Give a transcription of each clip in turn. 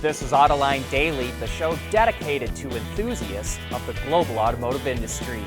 This is Autoline Daily, the show dedicated to enthusiasts of the global automotive industry.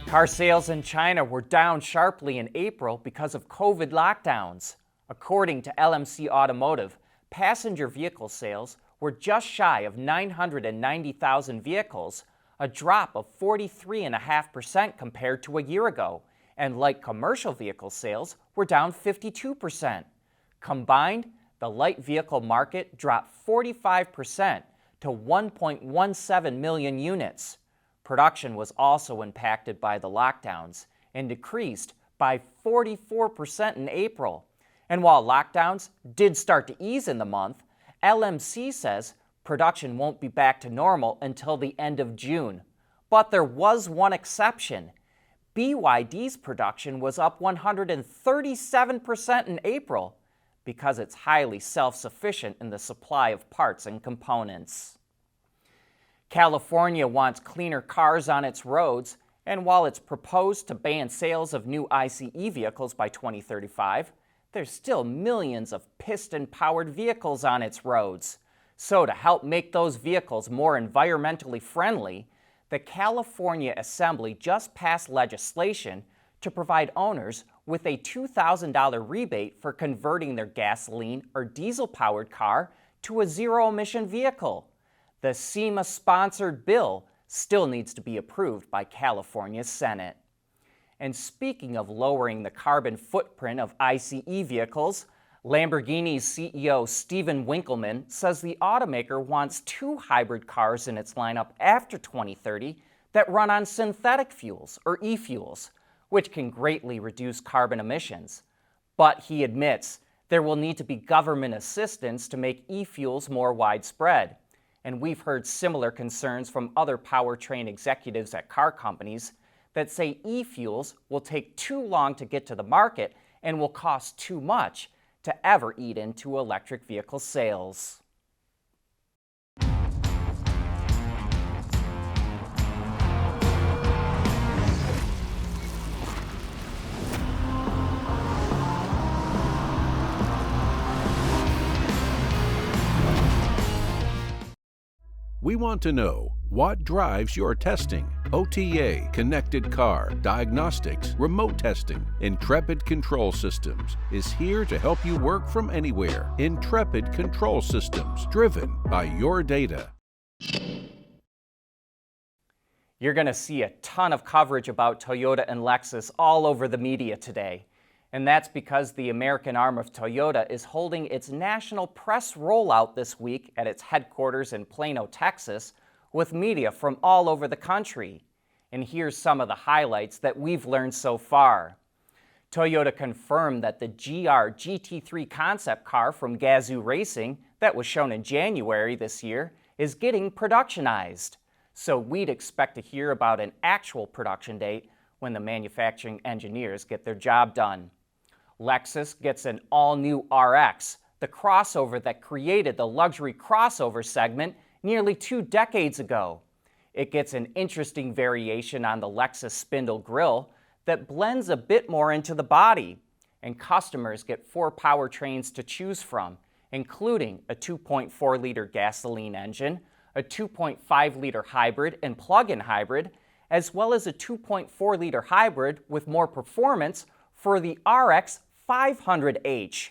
Car sales in China were down sharply in April because of COVID lockdowns. According to LMC Automotive, passenger vehicle sales were just shy of 990,000 vehicles, a drop of 43.5% compared to a year ago, and light commercial vehicle sales were down 52%. Combined, the light vehicle market dropped 45% to 1.17 million units. Production was also impacted by the lockdowns and decreased by 44% in April. And while lockdowns did start to ease in the month, LMC says production won't be back to normal until the end of June. But there was one exception. BYD's production was up 137% in April because it's highly self-sufficient in the supply of parts and components. California wants cleaner cars on its roads, and while it's proposed to ban sales of new ICE vehicles by 2035, there's still millions of piston-powered vehicles on its roads. So to help make those vehicles more environmentally friendly, the California Assembly just passed legislation to provide owners with a $2,000 rebate for converting their gasoline or diesel-powered car to a zero-emission vehicle. The SEMA-sponsored bill still needs to be approved by California's Senate. And speaking of lowering the carbon footprint of ICE vehicles, Lamborghini's CEO Steven Winkelmann says the automaker wants 2 hybrid cars in its lineup after 2030 that run on synthetic fuels, or e-fuels, which can greatly reduce carbon emissions. But he admits there will need to be government assistance to make e-fuels more widespread. And we've heard similar concerns from other powertrain executives at car companies that say e-fuels will take too long to get to the market and will cost too much to ever eat into electric vehicle sales. We want to know what drives your testing. OTA, connected car, diagnostics, remote testing. Intrepid Control Systems is here to help you work from anywhere. Intrepid Control Systems, driven by your data. You're going to see a ton of coverage about Toyota and Lexus all over the media today. And that's because the American arm of Toyota is holding its national press rollout this week at its headquarters in Plano, Texas, with media from all over the country. And here's some of the highlights that we've learned so far. Toyota confirmed that the GR GT3 concept car from Gazoo Racing that was shown in January this year is getting productionized. So we'd expect to hear about an actual production date when the manufacturing engineers get their job done. Lexus gets an all-new RX, the crossover that created the luxury crossover segment nearly 2 decades ago. It gets an interesting variation on the Lexus spindle grille that blends a bit more into the body, and customers get 4 powertrains to choose from, including a 2.4-liter gasoline engine, a 2.5-liter hybrid and plug-in hybrid, as well as a 2.4-liter hybrid with more performance for the RX 500h.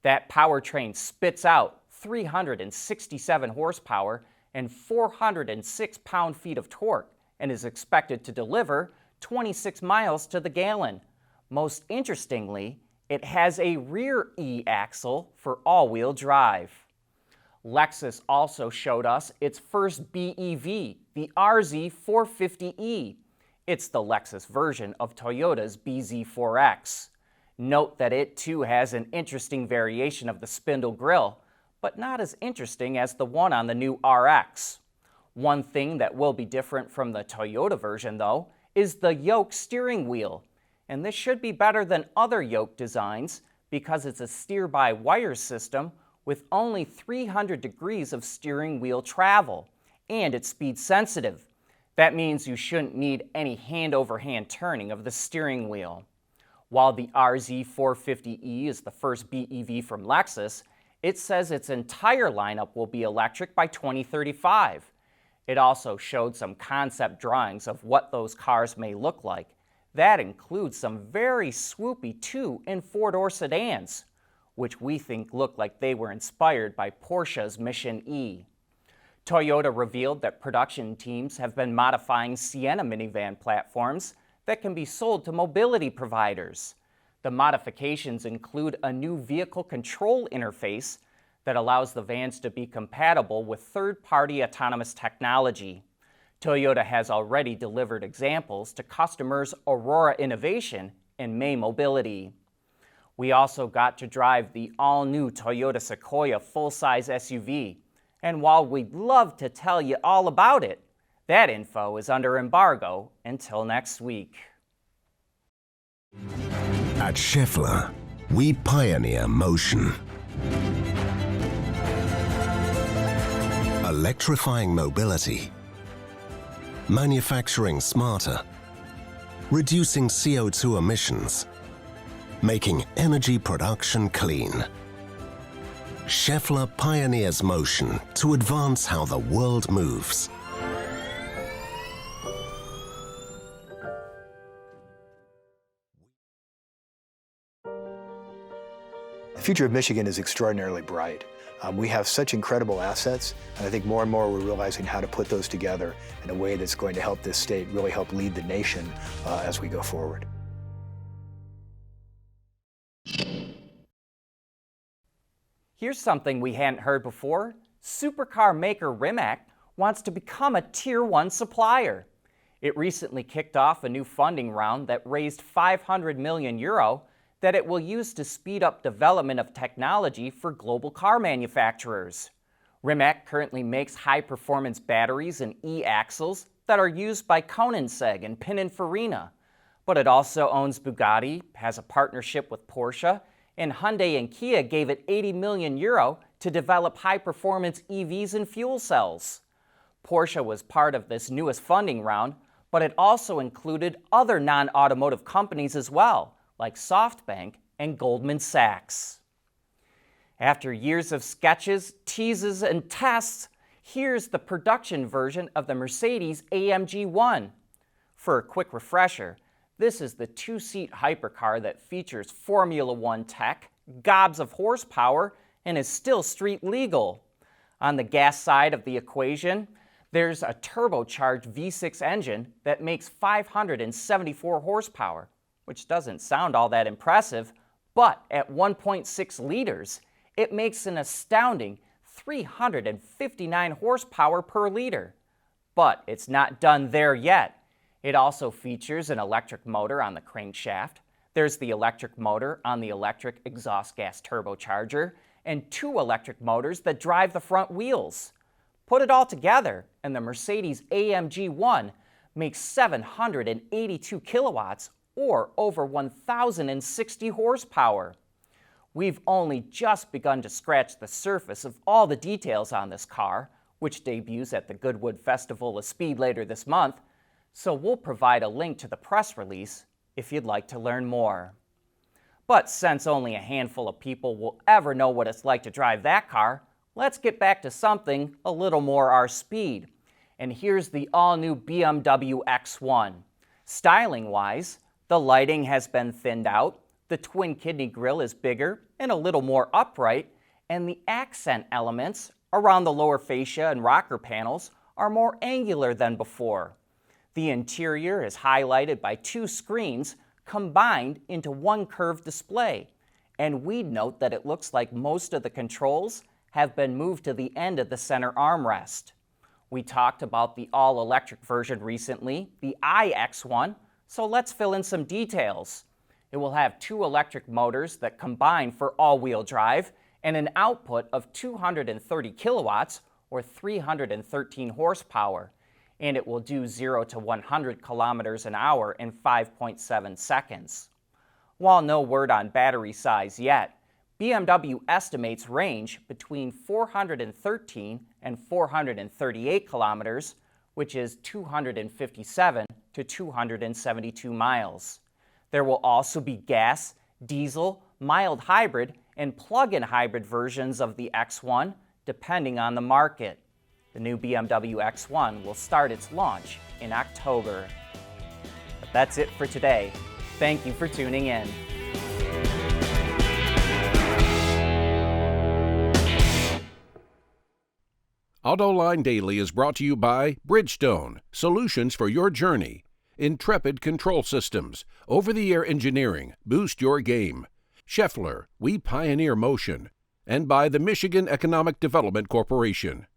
That powertrain spits out 367 horsepower and 406 pound-feet of torque and is expected to deliver 26 miles to the gallon. Most interestingly, it has a rear E-axle for all-wheel drive. Lexus also showed us its first BEV, the RZ450e. It's the Lexus version of Toyota's BZ4X. Note that it too has an interesting variation of the spindle grille, but not as interesting as the one on the new RX. One thing that will be different from the Toyota version, though, is the yoke steering wheel. And this should be better than other yoke designs because it's a steer-by-wire system with only 300 degrees of steering wheel travel, and it's speed sensitive. That means you shouldn't need any hand-over-hand turning of the steering wheel. While the RZ450e is the first BEV from Lexus, it says its entire lineup will be electric by 2035. It also showed some concept drawings of what those cars may look like. That includes some very swoopy 2- and 4-door sedans, which we think look like they were inspired by Porsche's Mission E. Toyota revealed that production teams have been modifying Sienna minivan platforms that can be sold to mobility providers. The modifications include a new vehicle control interface that allows the vans to be compatible with third-party autonomous technology. Toyota has already delivered examples to customers Aurora Innovation and May Mobility. We also got to drive the all-new Toyota Sequoia full-size SUV, and while we'd love to tell you all about it, that info is under embargo until next week. At Schaeffler, we pioneer motion. Electrifying mobility, manufacturing smarter, reducing CO2 emissions, making energy production clean. Schaeffler pioneers motion to advance how the world moves. The future of Michigan is extraordinarily bright. We have such incredible assets, and I think more and more we're realizing how to put those together in a way that's going to help this state really help lead the nation as we go forward. Here's something we hadn't heard before. Supercar maker Rimac wants to become a Tier 1 supplier. It recently kicked off a new funding round that raised €500 million that it will use to speed up development of technology for global car manufacturers. Rimac currently makes high-performance batteries and e-axles that are used by Koenigsegg and Pininfarina, but it also owns Bugatti, has a partnership with Porsche, and Hyundai and Kia gave it €80 million to develop high-performance EVs and fuel cells. Porsche was part of this newest funding round, but it also included other non-automotive companies as well, like SoftBank and Goldman Sachs. After years of sketches, teases, and tests, here's the production version of the Mercedes-AMG 1. For a quick refresher, this is the 2-seat hypercar that features Formula One tech, gobs of horsepower, and is still street legal. On the gas side of the equation, there's a turbocharged V6 engine that makes 574 horsepower, which doesn't sound all that impressive, but at 1.6 liters, it makes an astounding 359 horsepower per liter. But it's not done there yet. It also features an electric motor on the crankshaft. There's the electric motor on the electric exhaust gas turbocharger, and 2 electric motors that drive the front wheels. Put it all together, and the Mercedes-AMG 1 makes 782 kilowatts, or over 1,060 horsepower. We've only just begun to scratch the surface of all the details on this car, which debuts at the Goodwood Festival of Speed later this month, so we'll provide a link to the press release if you'd like to learn more. But since only a handful of people will ever know what it's like to drive that car, let's get back to something a little more our speed. And here's the all-new BMW X1. Styling-wise, the lighting has been thinned out, the twin kidney grille is bigger and a little more upright, and the accent elements around the lower fascia and rocker panels are more angular than before. The interior is highlighted by 2 screens combined into one curved display, and we'd note that it looks like most of the controls have been moved to the end of the center armrest. We talked about the all-electric version recently, the iX1, so let's fill in some details. It will have 2 electric motors that combine for all-wheel drive and an output of 230 kilowatts or 313 horsepower, and it will do 0 to 100 kilometers an hour in 5.7 seconds. While no word on battery size yet, BMW estimates range between 413 and 438 kilometers, which is 257 to 272 miles. There will also be gas, diesel, mild hybrid, and plug-in hybrid versions of the X1, depending on the market. The new BMW X1 will start its launch in October. But that's it for today. Thank you for tuning in. Autoline Daily is brought to you by Bridgestone, solutions for your journey. Intrepid Control Systems, over-the-air engineering, boost your game. Scheffler, we pioneer motion. And by the Michigan Economic Development Corporation.